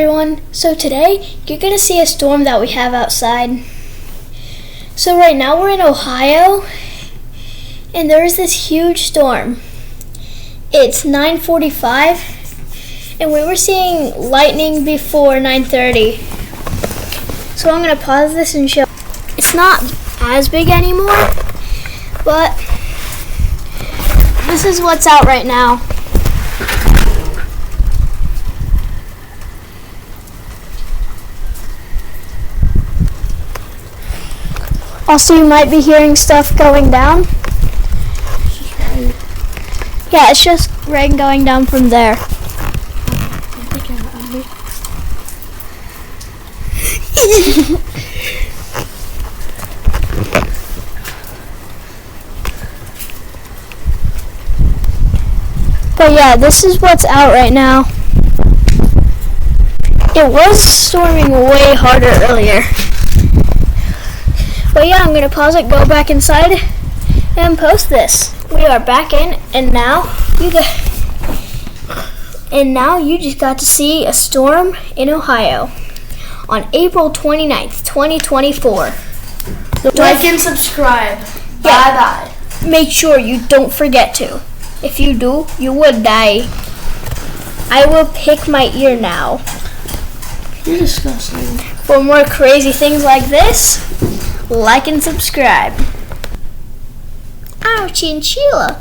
everyone. So today you're going to see a storm that we have outside. So right now we're in Ohio and there is this huge storm. It's 9:45 and we were seeing lightning before 9:30. So I'm going to pause this and show. It's not as big anymore, but this is what's out right now. Also, you might be hearing stuff going down. Yeah, it's just rain going down from there. But yeah, this is what's out right now. It was storming way harder earlier. But yeah, I'm going to pause it, go back inside, and post this. We are back in, and now you just got to see a storm in Ohio on April 29th, 2024. Like and subscribe. Yeah. Bye-bye. Make sure you don't forget to. If you do, you would die. I will pick my ear now. You're disgusting. For more crazy things like this, like and subscribe. Our chinchilla.